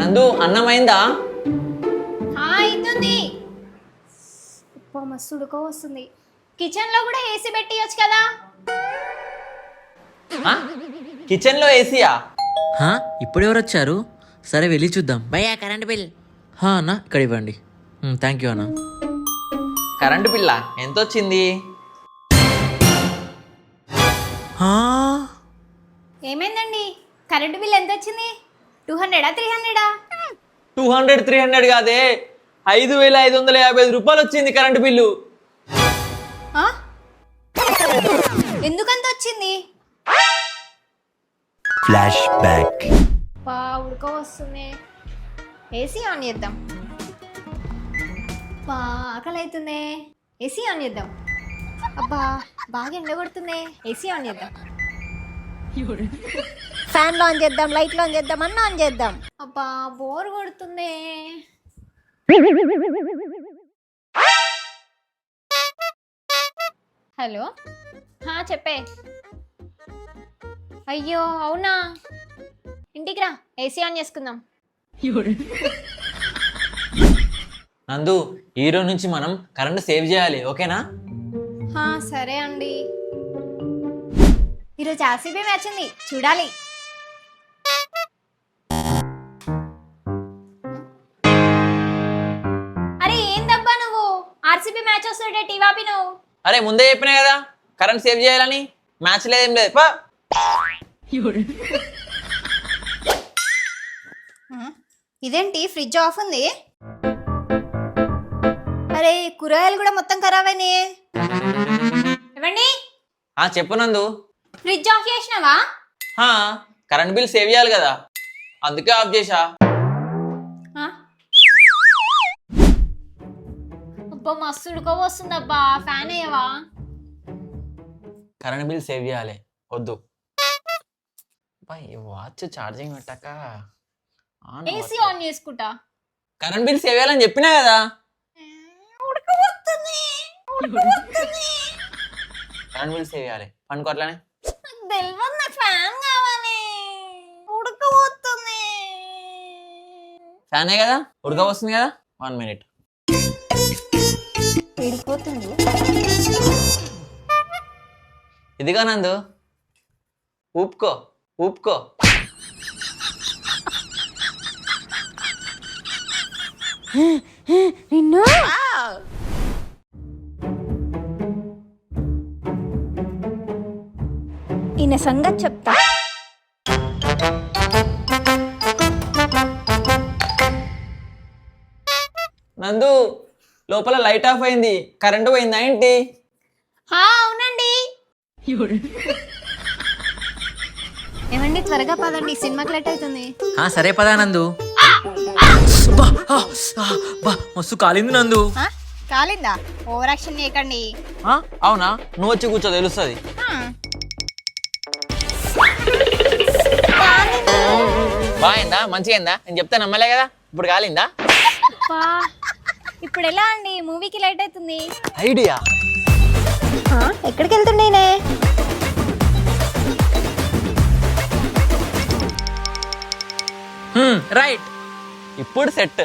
నందు అన్నమైందా? అవుతుంది. మస్తు ఉడక వస్తుంది. కిచెన్ లో కూడా ఏసీ పెట్టియొచ్చు కదా. కిచెన్ లో ఏసీయా? ఇప్పుడు ఎవరు వచ్చారు? సరే వెళ్ళి చూద్దాం. భయ్యా కరెంట్ బిల్. అన్న ఇక్కడ ఇవ్వండి. థ్యాంక్ యూ అన్న. కరెంటు బిల్లా ఎంత వచ్చింది? ఏమైందండి? కరెంటు బిల్ ఎంత వచ్చింది? 200 300? 200 300 కాదే, 5555 రూపాయలు వచ్చింది కరెంటు బిల్లు. ఎందుకంత వచ్చింది? Flash back. ఉడక వస్తుంది. ఏసీ ఆన్ చేద్దాం. ఆకలి అవుతుంది. ఏసీ ఆన్ చేద్దాం. అబ్బా బాగా ఎండ కొడుతుంది. ఏసీ ఆన్ చేద్దాం. ఫ్యాన్ ఆన్ చేద్దాం, లైట్లు ఆన్ చేద్దాం, అన్న ఆన్ చేద్దాం. అబ్బా బోర్ కొడుతుంది. హలో, చెప్పే. అయ్యో అవునా, ఇంటికి రా, ఏసీ ఆన్ చేసుకుందాం. నందు, ఈ రోజు నుంచి మనం కరెంట్ సేవ్ చేయాలి, ఓకేనా? సరే అండి. ఈరోజు ఆర్సీబీ మ్యాచ్ ఉంది, చూడాలి. అరే ఏందబ్బా నువ్వు, ఆర్సీబీ మ్యాచ్ వస్తుంటే టీవీ ఆపి నువ్వు. అరే ముందే చెప్పినా కదా కరెంట్ సేవ్ చేయాలని. మ్యాచ్ లేదేం లేదు పా. ఇదేంటి ఫ్రిడ్జ్ ఆఫ్ ఉంది? అరే కూరగాయలు కూడా మొత్తం ఖరాబ్ అయినాయి. ఇవ్వండి. చెప్పు నందు. ఫ్రిడ్జ్ ఆఫ్ చేసినావా? కరెంట్ బిల్ సేవ్ చేయాలి కదా, అందుకే ఆఫ్ చేసా. అబ్బా మస్తు ఉడక వస్తుందబ్బా, ఫ్యాన్ అయ్యవా? కరెంట్ బిల్ సేవ్ చేయాలి, వద్దు. వాచ్ ఛార్జింగ్ పెట్టాక ఏసీ ఆన్ చేసుకుంటా. కరెంట్ బిల్ సేవ్ చేయాలని చెప్పినా కదా. కరెంట్ బిల్ సేవ్ చేయాలి, పండుకో అట్లానే. తెలియదు, నాకు ఫ్యాన్ కావాలి. ఉడకపోతుంది. ఫ్యానే కదా, ఉడక వస్తుంది కదా. 1 minute. విడిపోతుంది. ఇదిగా నందు, ఊపుకో ఊపుకో. నిన్ను ఈయన సంగతి చెప్తా. నందు, లోపల లైట్ ఆఫ్ అయింది, కరెంటు పోయిందా ఏంటి? అవునండి. ఏమండి త్వరగా పదండి, సినిమాకి లేట్ అవుతుంది. సరే పదా నందు. మస్తు కాలింది నందు. కాలిందా? ఓవర్ యాక్షన్ చేయకండి. అవునా, నువ్వు వచ్చి కూర్చో తెలుస్తుంది. బాగుందా, మంచిగా అయిందా? నేను చెప్తే నమ్మలే కదా, ఇప్పుడు కాలిందా? ఇప్పుడు ఎలా అండి, మూవీకి లేట్ అవుతుంది. ఐడియా. ఎక్కడికి వెళ్తుండేనే? రైట్, ఇప్పుడు సెట్.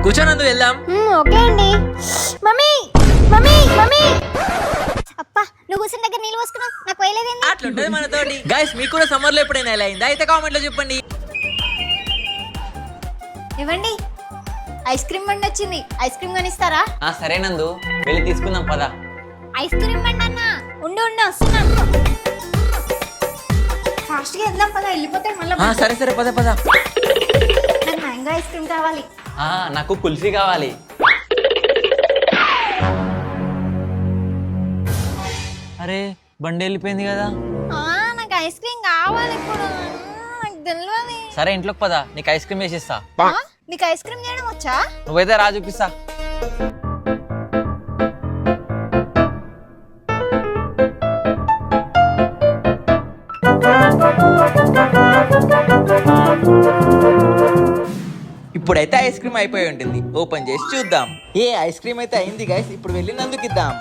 కూర్చోనందు వెళ్దాం. ఓకే అండి. మమ్మీ మమ్మీ మమ్మీ, అప్పా నువ్వు కూర్చుని దగ్గర నీళ్ళు పోసుకున్నావు, నాకు పోయలేదేంటి? అట్లుంటది మనతోటి. గైస్, మీకు కూడా సమ్మర్ లో ఎప్పుడైనా ఎలా అయిందా? అయితే కామెంట్ లో చెప్పండి. ఇవ్వండి, ఐస్ క్రీమ్ బండి వచ్చింది, ఐస్ క్రీమ్ కొనిస్తారా? సరే నందు, వెళ్ళి తీసుకుందాం పద. ఐస్ క్రీమ్ బండి అన్న, ఉండు వస్తున్నా. ఫాస్ట్ గా వెళ్దాం పద, వెళ్ళిపోతే మళ్ళీ. సరే సరే పద పద. నాకు మ్యాంగో ఐస్ క్రీమ్ కావాలి. నాకు కుల్ఫీ కావాలి. అరే బండి వెళ్ళిపోయింది కదా. నాకు ఐస్ క్రీమ్ కావాలి ఇప్పుడు, నాకు తెలియదు. సరే ఇంట్లోకి పద, నీకు ఐస్ క్రీమ్ వేసిస్తా. నీకు ఐస్ క్రీమ్ చేయడం వచ్చా? నువ్వైతే రా చూపిస్తా. ఇప్పుడైతే ఐస్ క్రీమ్ అయిపోయి ఉంటుంది, ఓపెన్ చేసి చూద్దాం. ఐస్ క్రీమ్ అయితే అయింది గైస్, ఇప్పుడు వెళ్ళి నందుకి ఇద్దాం.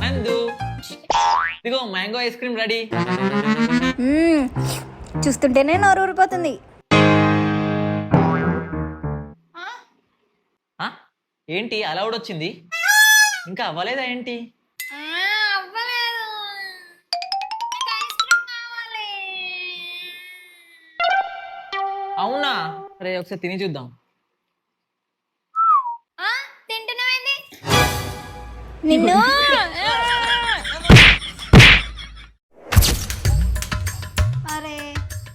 నందు, ఇదిగో మ్యాంగో ఐస్ క్రీమ్ రెడీ. చూస్తుంటేనే నోరు ఊరిపోతుంది. ఆ? ఏంటి అలా వచ్చింది? ఇంకా అవ్వలేదా ఏంటి? అవునా? రే ఒకసారి తిని చూద్దాం. తింటున్నావేంది నిన్ను? అరే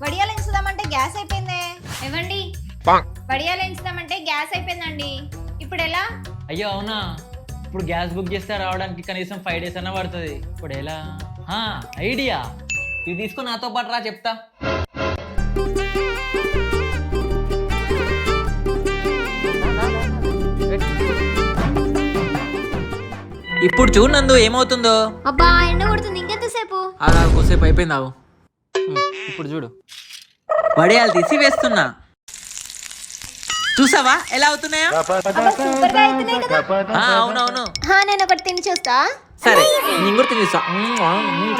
వడియాలు ఎంచుదామంటే గ్యాస్ అయిపోయిందే. ఏవండి వడియాలు ఎంచుదామంటే గ్యాస్ అయిపోయిందండి. ఇప్పుడు ఎలా? అయ్యో అవునా? ఇప్పుడు గ్యాస్ బుక్ చేస్తే రావడానికి కనీసం 5 days అన్నా పడుతుంది. ఇప్పుడు ఎలా? ఐడియా, ఇది తీసుకొని నాతో పాటు రా, చెప్తా. ఇప్పుడు చూడు నందు ఏమవుతుందో. అబ్బా ఎండ కొడుతుంది, ఇంకెంతసేపు? అలా కొద్దిసేపు అయిపోయిందావు. ఇప్పుడు చూడు. వడియాలు తీసి వేస్తున్నా. చూసావా ఎలా అవుతున్నాయో? అవునవును. నేను ఒకటి తిని చూస్తా. సరే నేను కూడా తినేస్తా.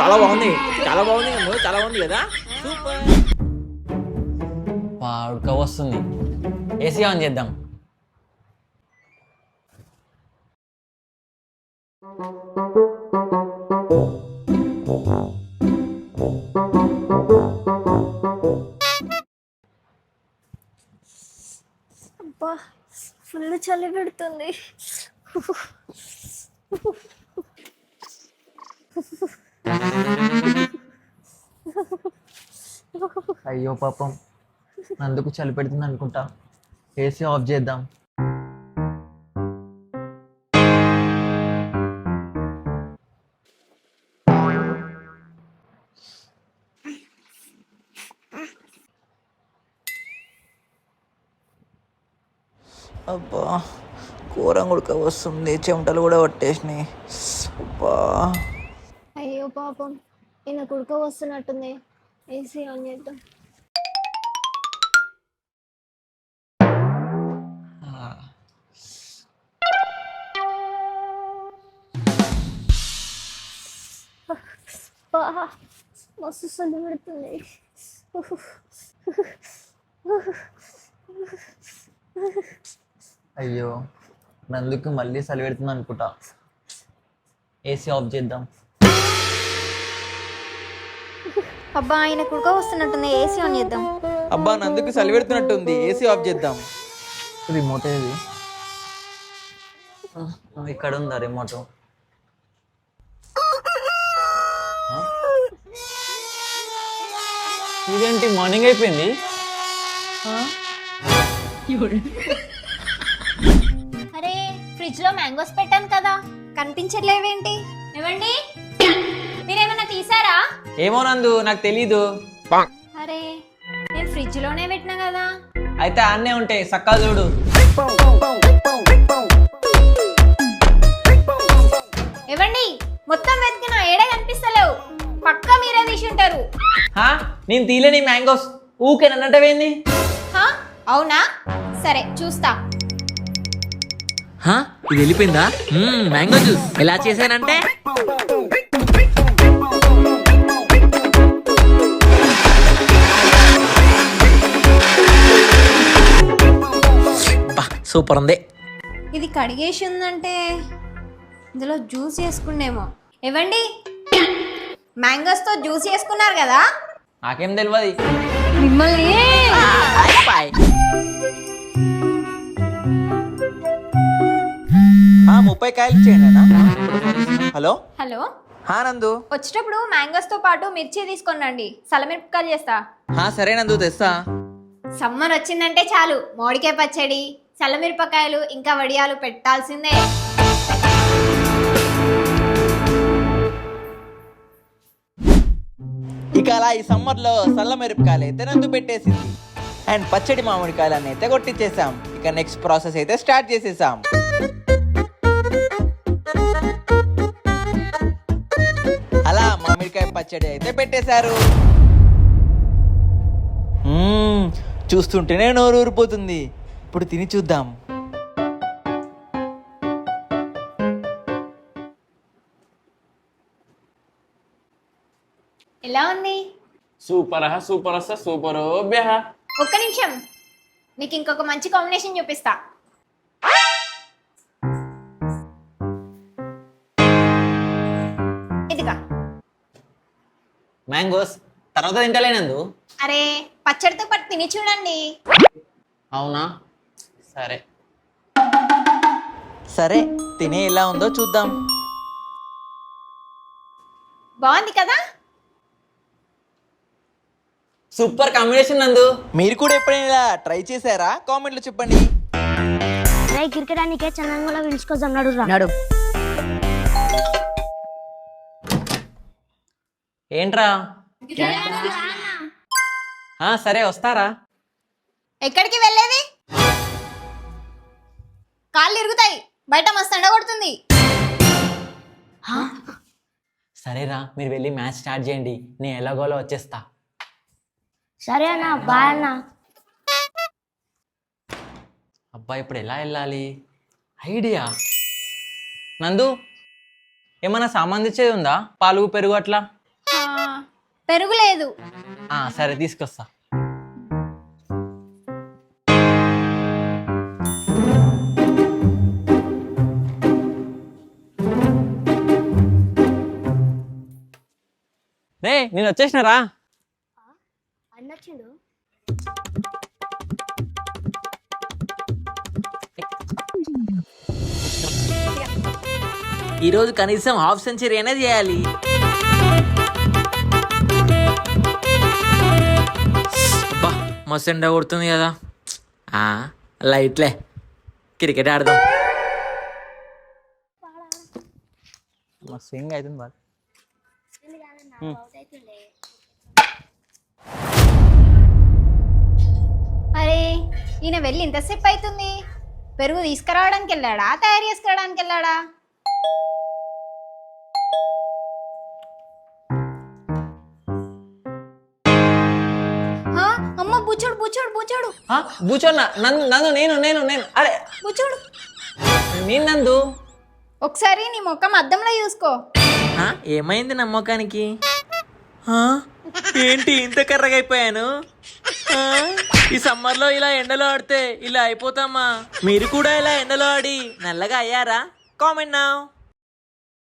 చాలా బాగుంది, చాలా బాగుంది, చాలా బాగుంది కదా. సూపర్. ఉడక వస్తుంది. ఏసీ ఆన్ చేద్దాం. అబ్బా ఫుల్ చలి పెడుతుంది. అయ్యో పాపం, అందుకు చలి పెడుతుంది అనుకుంటా. ఏసీ ఆఫ్ చేద్దాం. అబ్బా కూర ఉడక వస్తుంది, చెమటలు కూడా పట్టేసినాయి. అబ్బా అయ్యో పాపం, ఈయన కుడుక వస్తున్నట్టుంది. ఏసీ ఆన్ చేద్దాం. మస్తు చలి పెడుతుంది. అయ్యో నందుకు మళ్ళీ చలి పెడుతుంది అనుకుంటా. ఏసీ ఆఫ్ చేద్దాం. అబ్బా ఆయన కుడుక వస్తున్నట్టుంది. ఏసీ ఆన్ చేద్దాం. అబ్బా నందుకు చలి పెడుతున్నట్టుంది, ఏసీ ఆఫ్ చేద్దాం. రిమోట్ ఏది? ఇక్కడ ఉందా రిమోట్? ఇదేంటి మార్నింగ్ అయిపోయింది? అరే ఫ్రిడ్జ్ లో మ్యాంగోస్ పెట్టాను కదా, కనిపించట్లేవేంటి? ఏమండి మీరేమన్నా తీసారా? ఏమో నందు, నాకు తెలీదు. అరే నేను ఫ్రిడ్జ్ లోనే పెట్టినా కదా. అయితే అన్నే ఉంటాయి, సక్కా చూడు. ఏవండి మొత్తం వెతికినా ఏడే కనిపిస్తలేవు. పక్కా మీరే తీసి ఉంటారు. నేను తీలేని మ్యాంగోస్ ఊకే నన్నటవేంది? అవునా? సరే చూస్తా. ఇది వెళ్ళిపోయిందా? మ్యాంగో జ్యూస్ ఎలా చేశానంటే సూపర్ ఉంది. ఇది కడిగేసి ఉందంటే ఇందులో జ్యూస్ వేసుకునేమో. ఏవండి మ్యాంగోస్ తో జ్యూస్ వేసుకున్నారు కదా? నాకేం తెలియదు. మిమ్మల్ని 30 కాయలు ఇచ్చేయండి. హలో హలో నందు, వచ్చేటప్పుడు మ్యాంగోస్ తో పాటు మిర్చి తీసుకొని రండి, సలమిరపకాయలు చేస్తా. సరే నందు తెస్తా. సమ్మర్ వచ్చిందంటే చాలు మామిడికాయ పచ్చడి, చల్లమిరపకాయలు ఇంకా వడియాలు పెట్టాల్సిందే. ఇక అలా ఈ సమ్మర్లో సల్ల మిరపకాయలు అయితే నందు పెట్టేసింది అండ్ పచ్చడి మామిడికాయలు అయితే కొట్టించేసాం. ఇక నెక్స్ట్ ప్రాసెస్ అయితే స్టార్ట్ చేసేసాం. అలా మామిడికాయ పచ్చడి అయితే పెట్టేశారు. చూస్తుంటేనే నోరు ఊరిపోతుంది. ఇప్పుడు తిని చూద్దాం. ఎలా ఉంది? సూపర్ వస్తా సూపర్ బేహ. ఒక్క నిమిషం, నీకు ఇంకొక మంచి కాంబినేషన్ చూపిస్తా. ఇదిగా. మ్యాంగోస్ తర్వాత తింటలేనందు. అరే పచ్చడితో పాటు తిని చూడండి. అవునా, సరే. సరే తినే ఎలా ఉందో చూద్దాం. బాగుంది కదా. సూపర్ కాంబినేషన్ నందు. మీరు కూడా ఎప్పుడైనా ఇలా ట్రై చేశారా? కామెంట్లో చెప్పండి. క్రికెట్ ఆనికే చెన్నైలో పిలుచుకోజన్నాడు నడు. ఏంట్రా? సరే వస్తారా? ఎక్కడికి వెళ్ళేది? కాళ్ళు ఇరుగుతాయి, బయట మస్తు ఎండ కొడుతుంది. సరేరా, మీరు వెళ్ళి మ్యాచ్ స్టార్ట్ చేయండి, నేను ఎలాగోలో వచ్చేస్తా. సరే అన్న, బాయ్ అన్న. అబ్బా ఇప్పుడు ఎలా వెళ్ళాలి? ఐడియా. నందు, ఏమన్నా సామాన్ తెచ్చేది ఉందా? పాలు పెరుగు అట్లా? పెరుగు లేదు. సరే తీసుకొస్తా. రే నేను వచ్చేసినారా? అన్నచ్చుడు. ఈరోజు కనీసం హాఫ్ సెంచరీ అయినా చేయాలి. అబ్బా మస్తు ఎండ కొడుతుంది కదా. లైట్లే, క్రికెట్ ఆడదాం. స్వింగ్ అవుతుంది బాగా. అరే ఈయన వెళ్ళి ఇంతసేపు అవుతుంది. పెరుగు తీసుకురావడానికి వెళ్ళాడా, తయారు చేసుకురావడానికి వెళ్ళాడా? అమ్మ బుచ్చుడు బుచ్చుడు బుచ్చుడు కూర్చోన్నా. నందు నందు నేను నేను నేను అరే బుచ్చుడు. నేను నందు. ఒకసారి నీ ముఖం అద్దంలో చూసుకో. ఏమైంది నమ్మకానికి? ఏంటి ఇంత కర్రగా అయిపోయాను? ఈ సమ్మర్లో ఇలా ఎండలో ఆడితే ఇలా అయిపోతామా? మీరు కూడా ఇలా ఎండలో ఆడి నల్లగా అయ్యారా? Comment now.